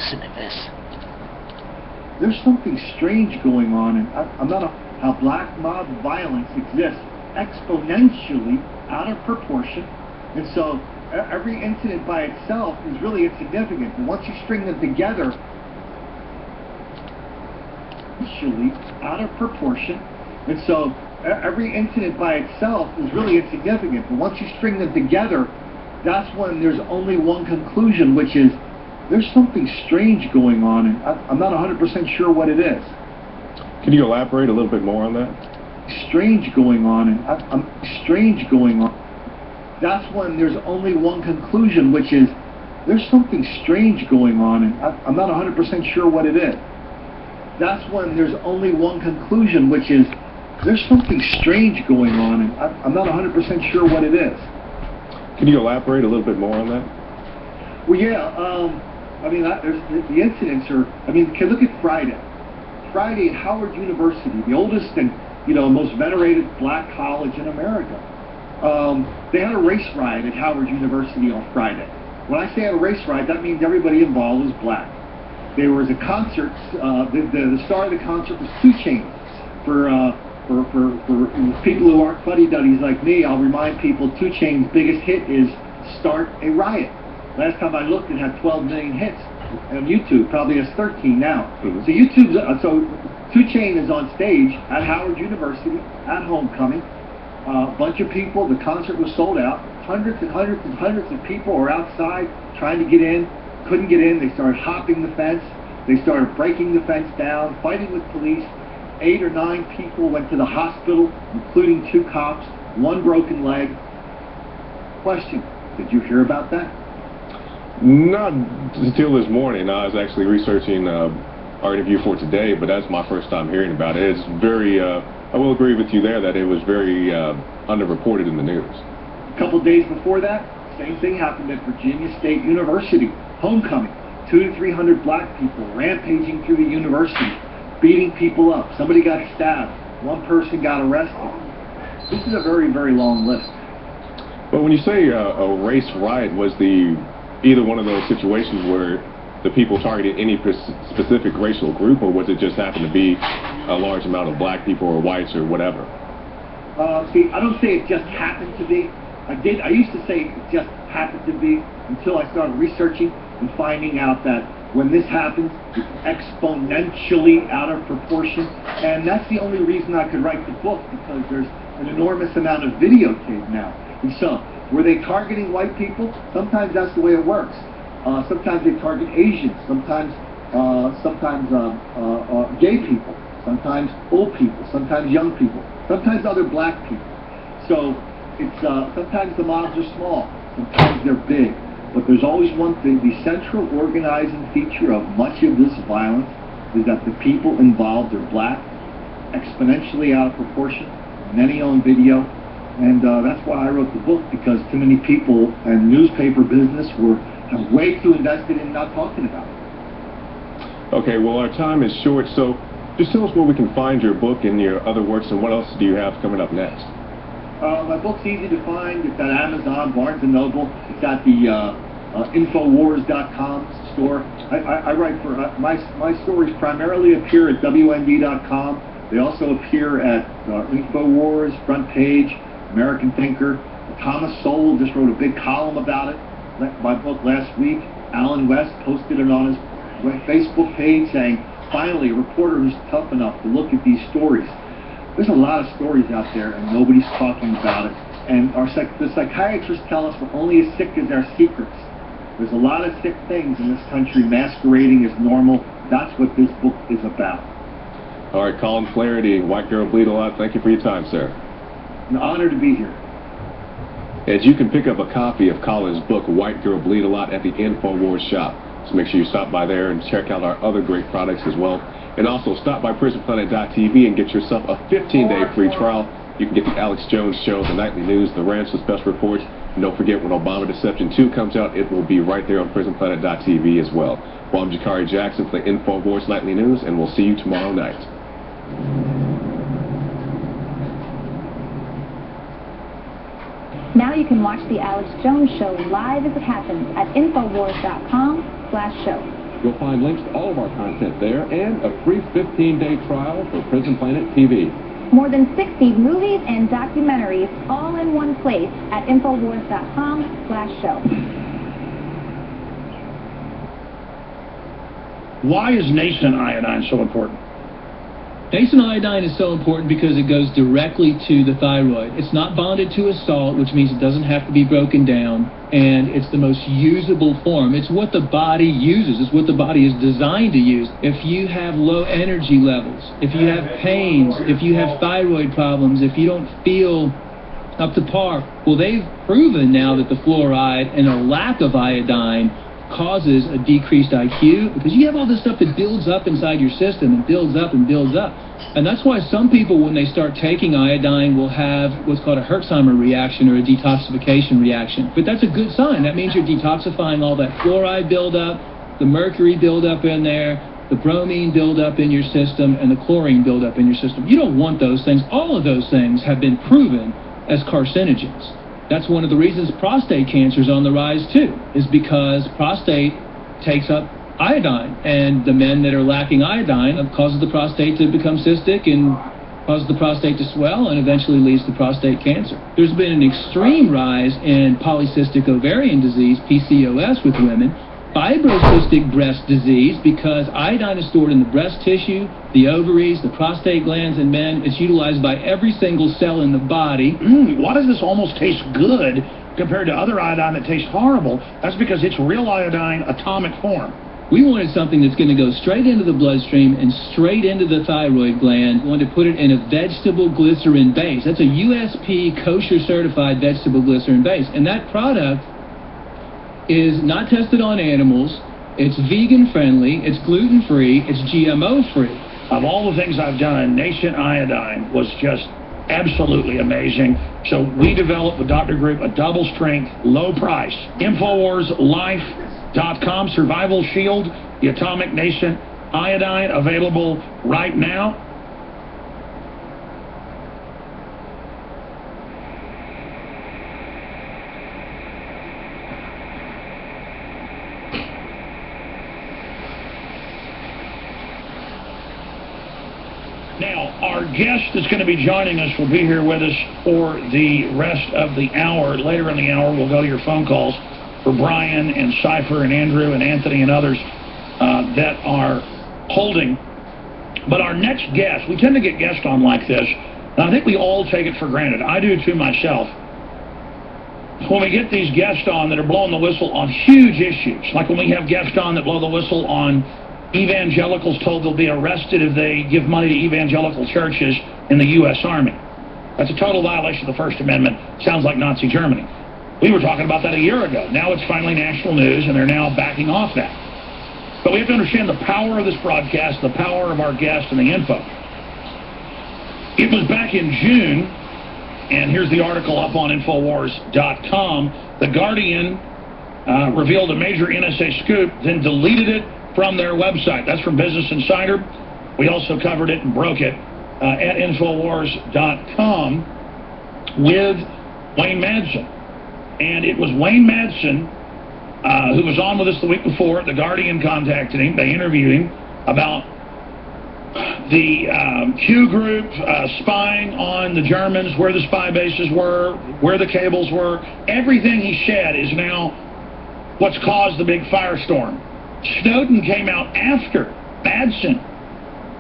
listen to this. There's something strange going on, and I'm not how black mob violence exists exponentially out of proportion, and so every incident by itself is really insignificant. But once you string them together, out of proportion, and so every incident by itself is really insignificant. But once you string them together, that's when there's only one conclusion, which is there's something strange going on, and I'm not 100% sure what it is. Can you elaborate a little bit more on that? Strange going on, and strange going on. That's when there's only one conclusion, which is there's something strange going on, and I'm not 100% sure what it is. That's when there's only one conclusion, which is there's something strange going on, and I'm not 100% sure what it is. Can you elaborate a little bit more on that? Well, yeah. I mean, there's the incidents are. I mean, look at Friday. Friday at Howard University, the oldest and most venerated black college in America. They had a race riot at Howard University on Friday. When I say a race riot, that means everybody involved was black. There was a concert. The star of the concert was 2 Chainz. For people who aren't fuddy-duddies like me, I'll remind people 2 Chainz' biggest hit is "Start a Riot." Last time I looked, it had 12 million hits on YouTube. Probably has 13 now. So 2 Chainz is on stage at Howard University at homecoming. A bunch of people. The concert was sold out. Hundreds and hundreds and hundreds of people were outside trying to get in. Couldn't get in. They started hopping the fence. They started breaking the fence down, fighting with police. 8 or 9 people went to the hospital, including 2 cops, 1 broken leg. Question: did you hear about that? Not until this morning. I was actually researching our interview for today, but that's my first time hearing about it. It's very, I will agree with you there that it was very underreported in the news. A couple days before that, same thing happened at Virginia State University. Homecoming. 200 to 300 black people rampaging through the university, beating people up. Somebody got stabbed. 1 person got arrested. This is a very, very long list. But when you say a race riot, was either one of those situations where the people targeted any specific racial group, or was it just happened to be a large amount of black people or whites or whatever? See, I don't say it just happened to be. I used to say it just happened to be until I started researching and finding out that when this happens, it's exponentially out of proportion. And that's the only reason I could write the book, because there's an enormous amount of videotape now. And so, were they targeting white people? Sometimes that's the way it works. Sometimes they target Asians. Sometimes gay people. Sometimes old people. Sometimes young people. Sometimes other black people. So it's sometimes the mobs are small. Sometimes they're big. But there's always one thing: the central organizing feature of much of this violence is that the people involved are black, exponentially out of proportion. Many on video. And that's why I wrote the book, because too many people and newspaper business were way too invested in not talking about it. Okay, well, our time is short, so just tell us where we can find your book and your other works, and what else do you have coming up next? My book's easy to find. It's at Amazon, Barnes & Noble. It's at the Infowars.com store. I write for, my stories primarily appear at WND.com. They also appear at Infowars, Front Page, American Thinker. Thomas Sowell just wrote a big column about it, my book, last week. Alan West posted it on his Facebook page saying, finally, a reporter who's tough enough to look at these stories. There's a lot of stories out there, and nobody's talking about it. And the psychiatrists tell us we're only as sick as our secrets. There's a lot of sick things in this country masquerading as normal. That's what this book is about. All right, Colin Flaherty, White Girl Bleed a Lot, thank you for your time, sir. An honor to be here. As you can pick up a copy of Colin's book, White Girl Bleed a Lot, at the Infowars shop. So make sure you stop by there and check out our other great products as well. And also stop by PrisonPlanet.tv and get yourself a 15-day free trial. You can get the Alex Jones Show, the nightly news, the Ransom Special Reports. And don't forget, when Obama Deception 2 comes out, it will be right there on PrisonPlanet.tv as well. Well, I'm Jakari Jackson for the Infowars Nightly News, and we'll see you tomorrow night. Now you can watch the Alex Jones Show live as it happens at Infowars.com/show. You'll find links to all of our content there and a free 15-day trial for Prison Planet TV. More than 60 movies and documentaries all in one place at Infowars.com/show. Why is nascent iodine so important? Nascent iodine is so important because it goes directly to the thyroid. It's not bonded to a salt, which means it doesn't have to be broken down, and it's the most usable form. It's what the body uses. It's what the body is designed to use. If you have low energy levels, if you have pains, if you have thyroid problems, if you don't feel up to par, well, they've proven now that the fluoride and a lack of iodine causes a decreased IQ, because you have all this stuff that builds up inside your system and builds up and builds up. And that's why some people, when they start taking iodine, will have what's called a Herxheimer reaction or a detoxification reaction. But that's a good sign. That means you're detoxifying all that fluoride buildup, the mercury buildup in there, the bromine buildup in your system, and the chlorine buildup in your system. You don't want those things. All of those things have been proven as carcinogens. That's one of the reasons prostate cancer is on the rise too, is because prostate takes up iodine, and the men that are lacking iodine causes the prostate to become cystic and causes the prostate to swell and eventually leads to prostate cancer. There's been an extreme rise in polycystic ovarian disease, PCOS, with women, fibrocystic breast disease, because iodine is stored in the breast tissue, the ovaries, the prostate glands in men. It's utilized by every single cell in the body. Why does this almost taste good compared to other iodine that tastes horrible? That's because it's real iodine, atomic form. We wanted something that's going to go straight into the bloodstream and straight into the thyroid gland. We wanted to put it in a vegetable glycerin base. That's a USP kosher certified vegetable glycerin base. And that product is not tested on animals, it's vegan friendly, it's gluten free, it's GMO free. Of all the things I've done, nascent iodine was just absolutely amazing. So we developed with Dr. Group a double strength, low price, InfoWarsLife.com Survival Shield, the atomic nascent iodine, available right now. Now, our guest that's going to be joining us will be here with us for the rest of the hour. Later in the hour, we'll go to your phone calls for Brian and Cypher and Andrew and Anthony and others that are holding. But our next guest, we tend to get guests on like this, and I think we all take it for granted. I do too myself. When we get these guests on that are blowing the whistle on huge issues, like when we have guests on that blow the whistle on evangelicals told they'll be arrested if they give money to evangelical churches in the U.S. Army. That's a total violation of the First Amendment. Sounds like Nazi Germany. We were talking about that a year ago. Now it's finally national news, and they're now backing off that. But we have to understand the power of this broadcast, the power of our guest, and the info. It was back in June, and here's the article up on Infowars.com. The Guardian revealed a major NSA scoop, then deleted it from their website. That's from Business Insider. We also covered it and broke it at Infowars.com with Wayne Madsen. And it was Wayne Madsen who was on with us the week before. The Guardian contacted him. They interviewed him about the Q group spying on the Germans, where the spy bases were, where the cables were. Everything he said is now what's caused the big firestorm. Snowden came out after Madsen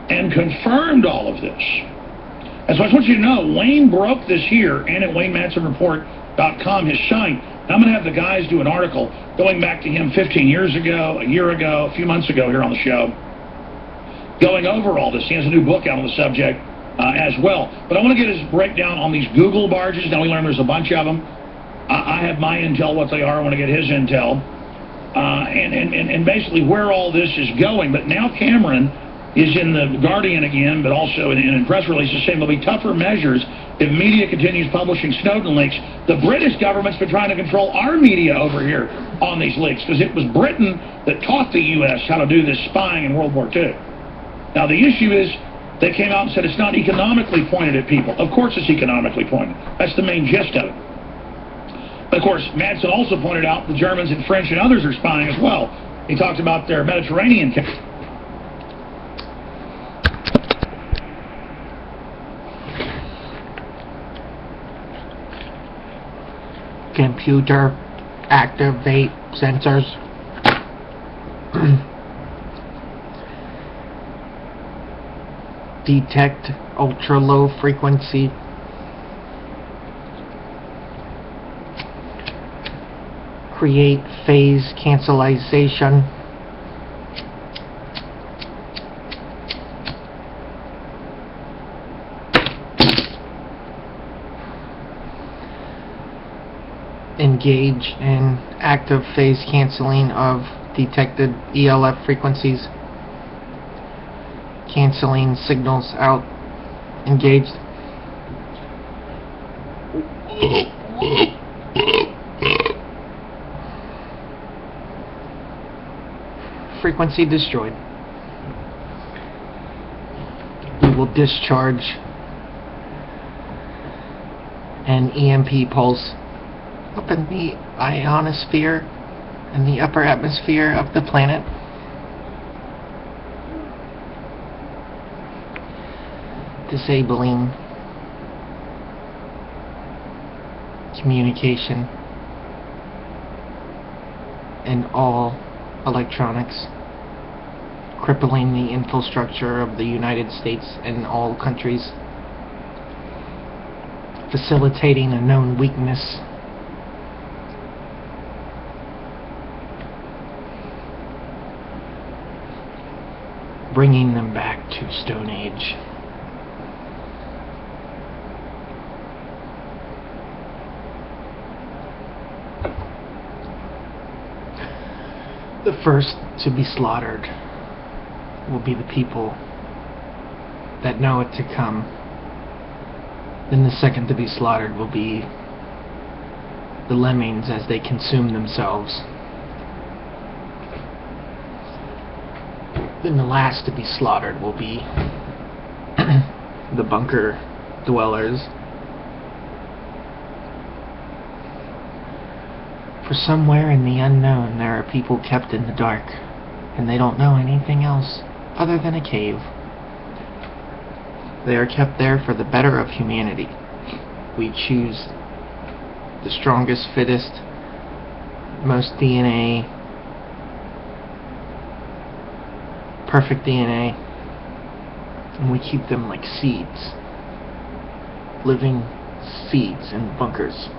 and confirmed all of this. And so I just want you to know, Wayne broke this here and at WayneMadsenReport.com, his site. And I'm going to have the guys do an article going back to him 15 years ago, a year ago, a few months ago here on the show, going over all this. He has a new book out on the subject as well. But I want to get his breakdown on these Google barges. Now we learned there's a bunch of them. I have my intel, what they are. I want to get his intel. And basically where all this is going. But now Cameron is in the Guardian again, but also in press releases saying there'll be tougher measures if media continues publishing Snowden leaks. The British government's been trying to control our media over here on these leaks, because it was Britain that taught the U.S. how to do this spying in World War II. Now the issue is they came out and said it's not economically pointed at people. Of course it's economically pointed. That's the main gist of it. But of course, Madsen also pointed out the Germans and French and others are spying as well. He talked about their Mediterranean. Computer activate sensors. Detect ultra low frequency. Create phase cancellation. Engage in active phase canceling of detected ELF frequencies. Canceling signals out. Engaged. Frequency destroyed. We will discharge an EMP pulse up in the ionosphere and the upper atmosphere of the planet. Disabling communication and all electronics, crippling the infrastructure of the United States and all countries, facilitating a known weakness, bringing them back to Stone Age. The first to be slaughtered will be the people that know it to come. Then the second to be slaughtered will be the lemmings as they consume themselves. Then the last to be slaughtered will be the bunker dwellers. For somewhere in the unknown there are people kept in the dark, and they don't know anything else other than a cave. They are kept there for the better of humanity. We choose the strongest, fittest, most DNA, perfect DNA, and we keep them like seeds, living seeds in bunkers.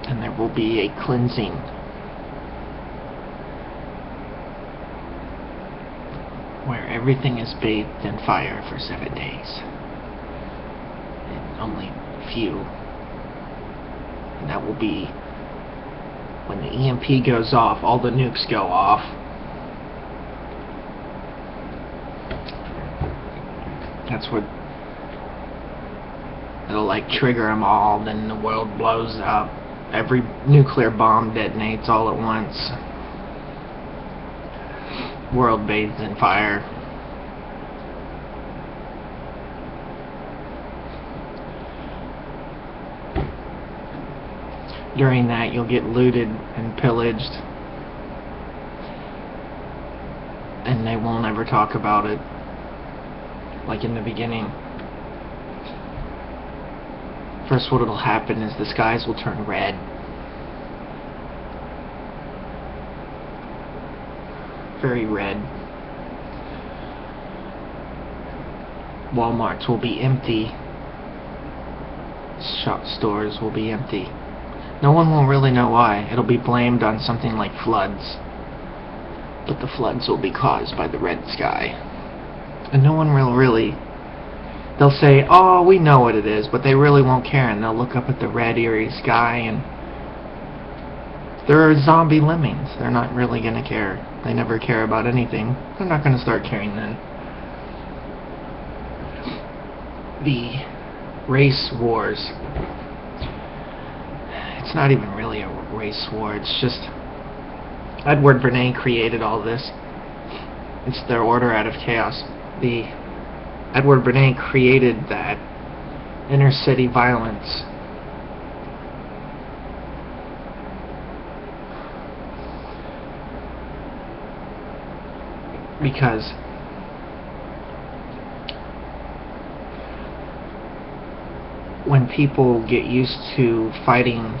And there will be a cleansing where everything is bathed in fire for 7 days, and only few. And that will be when the EMP goes off, all the nukes go off. That's what it'll like trigger them all, then the world blows up. Every nuclear bomb detonates all at once. World bathes in fire. During that, you'll get looted and pillaged, and they won't ever talk about it like in the beginning. First, what will happen is the skies will turn red. Very red. Walmarts will be empty. Shop stores will be empty. No one will really know why. It'll be blamed on something like floods. But the floods will be caused by the red sky. And no one will really... They'll say, oh, we know what it is, but they really won't care, and they'll look up at the red, eerie sky, and they're zombie lemmings. They're not really going to care. They never care about anything. They're not going to start caring then. The race wars. It's not even really a race war. It's just Edward Bernays created all this. It's their order out of chaos. Edward Bernays created that inner city violence. Because when people get used to fighting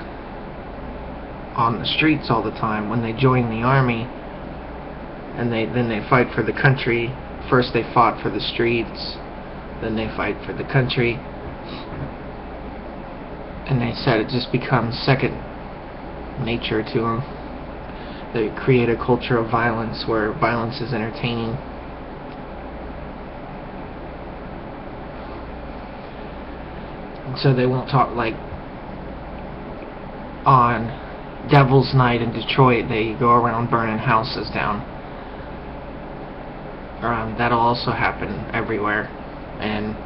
on the streets all the time, when they join the army and then they fight for the country, first they fought for the streets, then they fight for the country, and they said it just becomes second nature to them. They create a culture of violence where violence is entertaining. And so they won't talk, like on Devil's Night in Detroit, they go around burning houses down. That'll also happen everywhere, and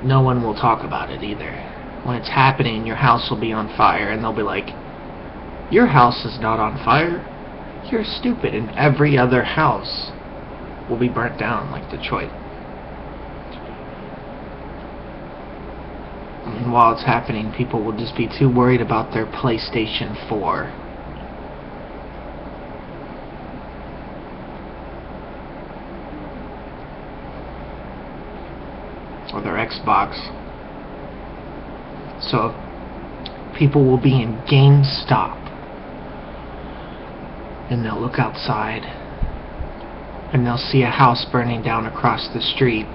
no one will talk about it either. When it's happening, your house will be on fire, and they'll be like, your house is not on fire, you're stupid, and every other house will be burnt down like Detroit. And while it's happening, people will just be too worried about their PlayStation 4. Or their Xbox. So people will be in GameStop, and they'll look outside and they'll see a house burning down across the street,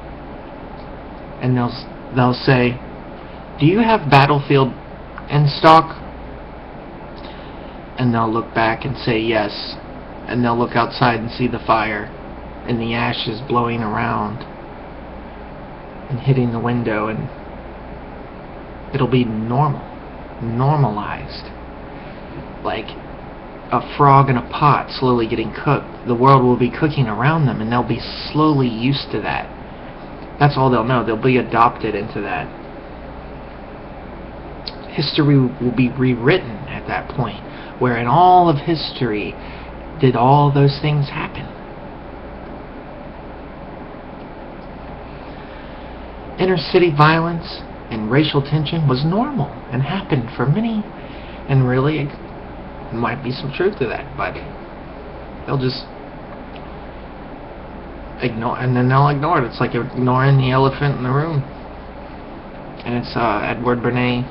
and they'll say, do you have Battlefield in stock? And they'll look back and say yes, and they'll look outside and see the fire and the ashes blowing around and hitting the window, and it'll be normalized, like a frog in a pot slowly getting cooked. The world will be cooking around them, and they'll be slowly used to that. That's all they'll know. They'll be adopted into that. History will be rewritten at that point, where in all of history did all those things happen. Inner city violence and racial tension was normal and happened for many, and really there might be some truth to that, but they'll just ignore, and then they'll ignore it. It's like ignoring the elephant in the room, and it's Edward Bernays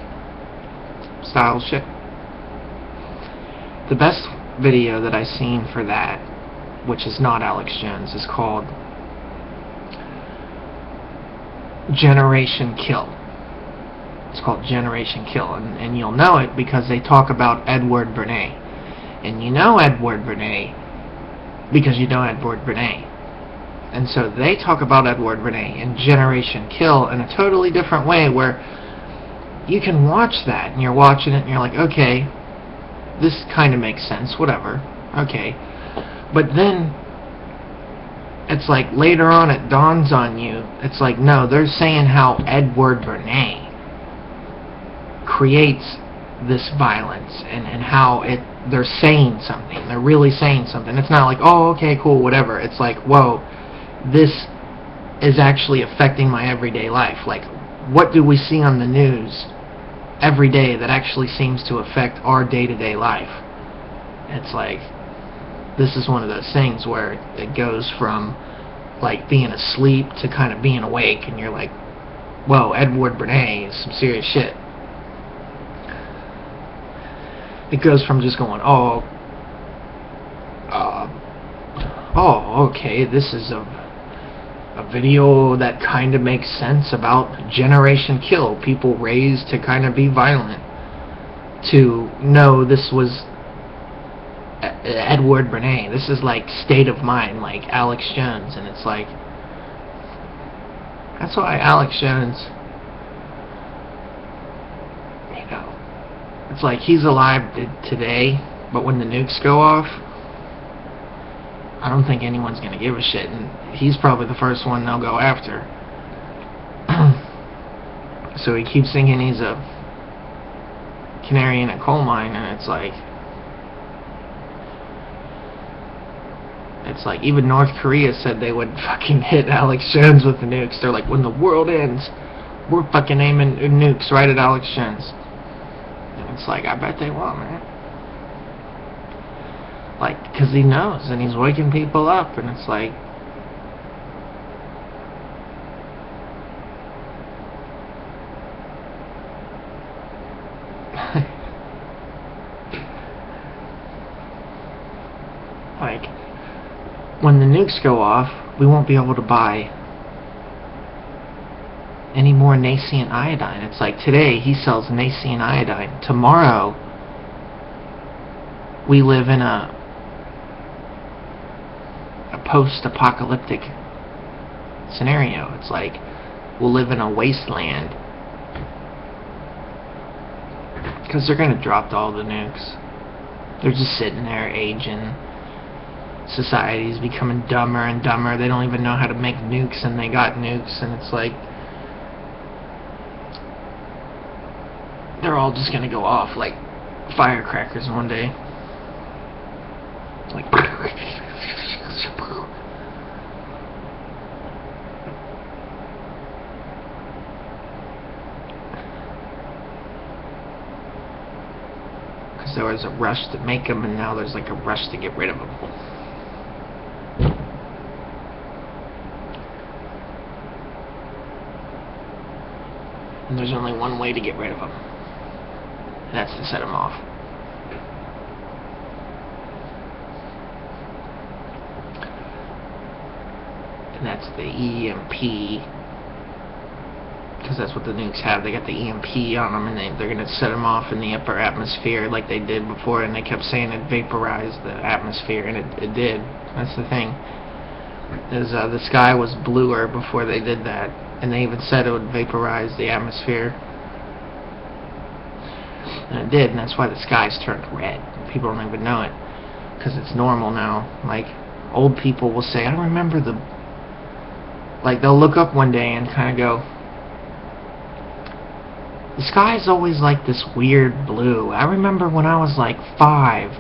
style shit. The best video that I've seen for that, which is not Alex Jones, is called Generation Kill. It's called Generation Kill, and you'll know it because they talk about Edward Bernays. And you know Edward Bernays because you know Edward Bernays. And so they talk about Edward Bernays in Generation Kill in a totally different way, where you can watch that and you're watching it and you're like, okay, this kind of makes sense, whatever, okay. But then it's like later on it dawns on you, it's like, no, they're saying how Edward Bernays creates this violence, and how they're saying something. They're really saying something. It's not like, oh, okay, cool, whatever. It's like, whoa, this is actually affecting my everyday life. Like, what do we see on the news every day that actually seems to affect our day-to-day life? It's like, this is one of those things where it goes from like being asleep to kind of being awake, and you're like, whoa, Edward Bernays is some serious shit. It goes from just going, oh, okay, this is a video that kind of makes sense about Generation Kill, people raised to kind of be violent, to, no, this was Edward Bernays. This is like State of Mind, like Alex Jones. And it's like, that's why Alex Jones, you know, it's like he's alive today, but when the nukes go off, I don't think anyone's gonna give a shit, and he's probably the first one they'll go after. So he keeps thinking he's a canary in a coal mine, and it's like even North Korea said they would fucking hit Alex Jones with the nukes. They're like, when the world ends, we're fucking aiming nukes right at Alex Jones. And it's like, I bet they will, man. Like, because he knows, and he's waking people up, and it's like, like, when the nukes go off, we won't be able to buy any more nascent iodine. It's like, today he sells nascent iodine. Tomorrow, we live in a post-apocalyptic scenario. It's like, we'll live in a wasteland. Because they're going to drop all the nukes. They're just sitting there aging. Society's becoming dumber and dumber. They don't even know how to make nukes, and they got nukes, and it's like, they're all just going to go off like firecrackers one day. Like, because there was a rush to make them, and now there's like a rush to get rid of them. And there's only one way to get rid of them, and that's to set them off. And that's the EMP, because that's what the nukes have. They got the EMP on them, and they're going to set them off in the upper atmosphere like they did before, and they kept saying it vaporized the atmosphere, and it did. That's the thing. The sky was bluer before they did that, and they even said it would vaporize the atmosphere. And it did, and that's why the skies turned red. People don't even know it, because it's normal now. Like, old people will say, I remember like, they'll look up one day and kind of go, the sky's always like this weird blue. I remember when I was like 5,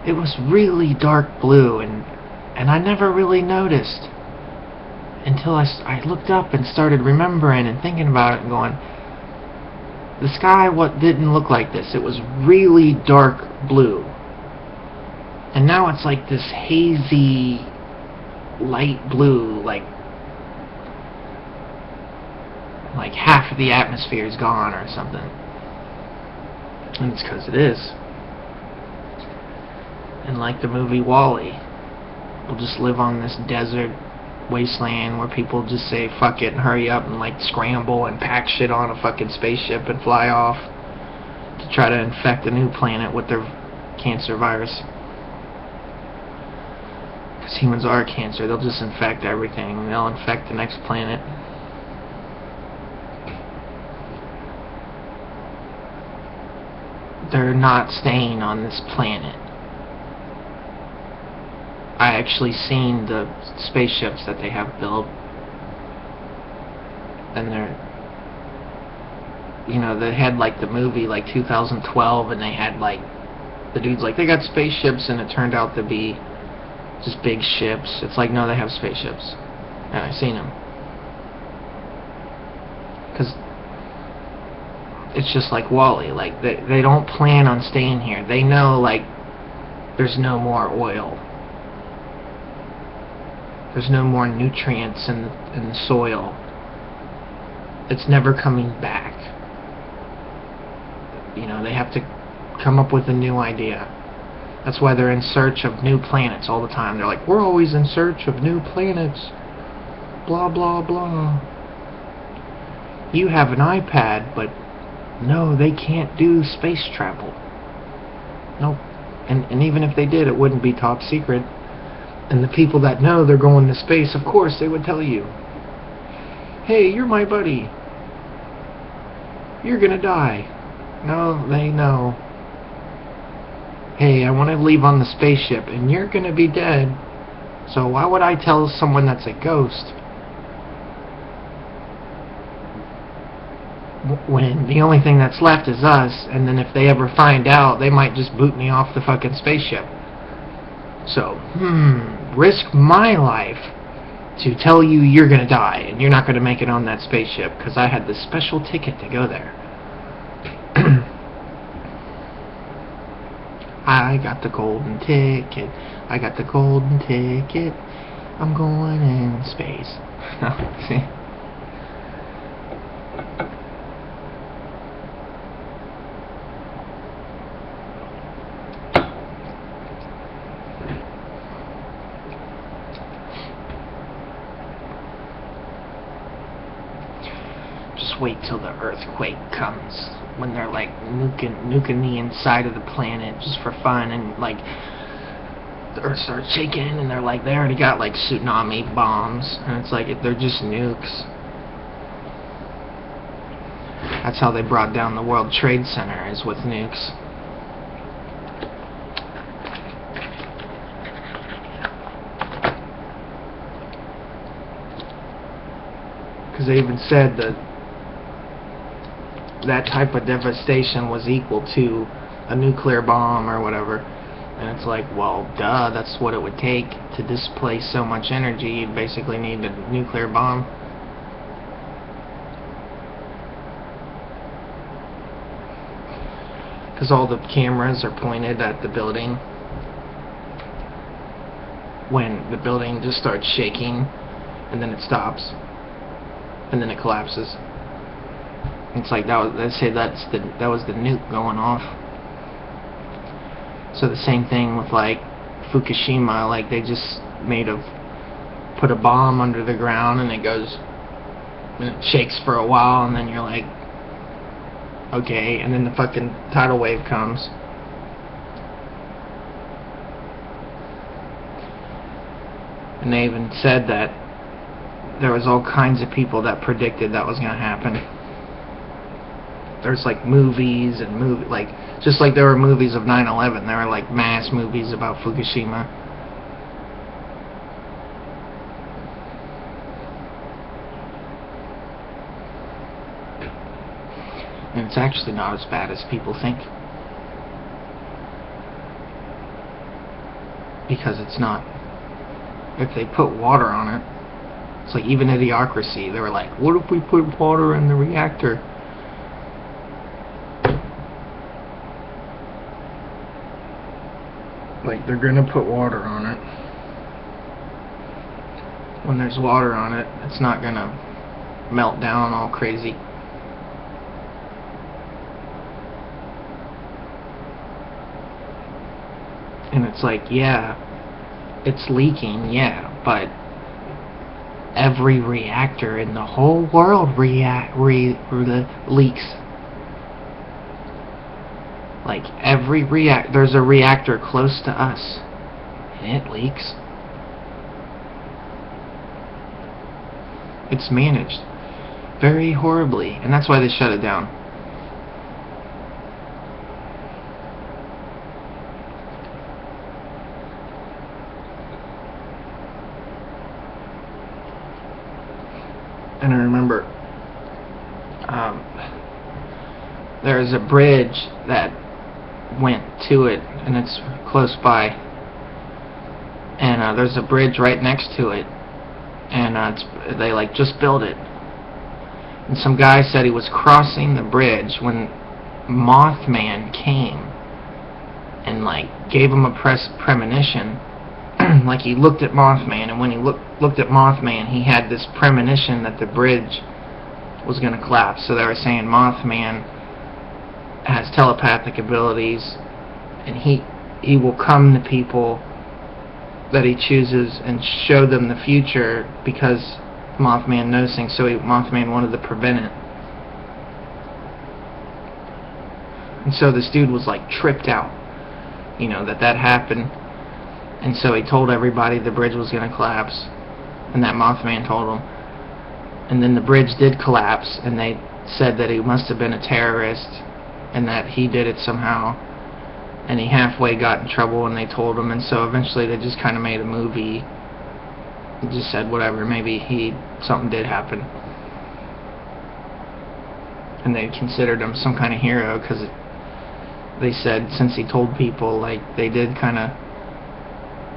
it was really dark blue, and I never really noticed until I looked up and started remembering and thinking about it and going, the sky didn't look like this. It was really dark blue. And now it's like this hazy light blue, like half of the atmosphere is gone or something. And it's because it is. And like the movie WALL-E, we'll just live on this desert wasteland where people just say fuck it and hurry up and like scramble and pack shit on a fucking spaceship and fly off to try to infect a new planet with their cancer virus. Because humans are cancer. They'll just infect everything. They'll infect the next planet. They're not staying on this planet. I actually seen the spaceships that they have built, and they're, they had like the movie like 2012, and they had like the dudes like, they got spaceships, and it turned out to be just big ships. It's like, no, they have spaceships, and I seen them. Because it's just like WALL-E. Like, they don't plan on staying here. They know, like, there's no more oil. There's no more nutrients in the soil. It's never coming back. They have to come up with a new idea. That's why they're in search of new planets all the time. They're like, we're always in search of new planets. Blah, blah, blah. You have an iPad, but no, they can't do space travel. Nope. And even if they did, it wouldn't be top secret. And the people that know they're going to space, of course, they would tell you, hey, you're my buddy. You're gonna die. No, they know. Hey, I want to leave on the spaceship, and you're gonna be dead. So why would I tell someone that's a ghost when the only thing that's left is us, and then if they ever find out, they might just boot me off the fucking spaceship. So, risk my life to tell you you're gonna die and you're not gonna make it on that spaceship because I had this special ticket to go there. I got the golden ticket. I got the golden ticket. I'm going in space. See? Just wait till the earthquake comes, when they're like nuking the inside of the planet just for fun, and like the earth starts shaking and they're like, they already got like tsunami bombs, and it's like they're just nukes. That's how they brought down the World Trade Center, is with nukes. Because they even said that that type of devastation was equal to a nuclear bomb or whatever. And it's like, well, duh, that's what it would take to displace so much energy. You'd basically need a nuclear bomb. Because all the cameras are pointed at the building when the building just starts shaking, and then it stops, and then it collapses. It's like that was the nuke going off. So the same thing with like Fukushima, like they just put a bomb under the ground and it goes and it shakes for a while, and then you're like, okay, and then the fucking tidal wave comes. And they even said that there was all kinds of people that predicted that was going to happen. There's like movies and like, just like there were movies of 9/11, there were like mass movies about Fukushima. And it's actually not as bad as people think. Because it's not. If they put water on it, it's like even Idiocracy, they were like, what if we put water in the reactor? Like, they're gonna put water on it. When there's water on it, it's not gonna melt down all crazy. And it's like, yeah, it's leaking, yeah, but every reactor in the whole world leaks. Like every there's a reactor close to us, and it leaks. It's managed very horribly, and that's why they shut it down. And I remember there's a bridge that went to it, and it's close by, and there's a bridge right next to it, and they like just built it, and some guy said he was crossing the bridge when Mothman came and like gave him a premonition. Like he looked at Mothman, and when he looked at Mothman, he had this premonition that the bridge was going to collapse. So they were saying Mothman has telepathic abilities, and he will come to people that he chooses and show them the future, because Mothman knows things. So Mothman wanted to prevent it. And so this dude was like tripped out, you know, that happened. And so he told everybody the bridge was going to collapse, and that Mothman told him. And then the bridge did collapse, and they said that he must have been a terrorist, and that he did it somehow. And he halfway got in trouble, and they told him. And so eventually they just kind of made a movie. They just said, whatever, maybe something did happen. And they considered him some kind of hero, because they said since he told people, like, they did kind of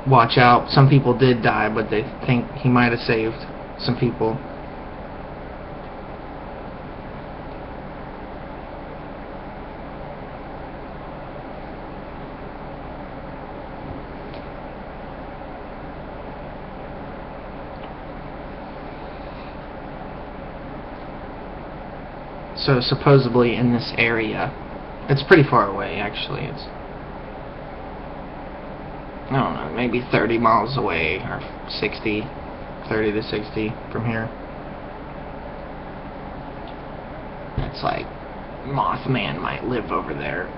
watch out. Some people did die, but they think he might have saved some people. So supposedly in this area, it's pretty far away actually, it's, I don't know, maybe 30 miles away, or 60, 30 to 60 from here. It's like, Mothman might live over there.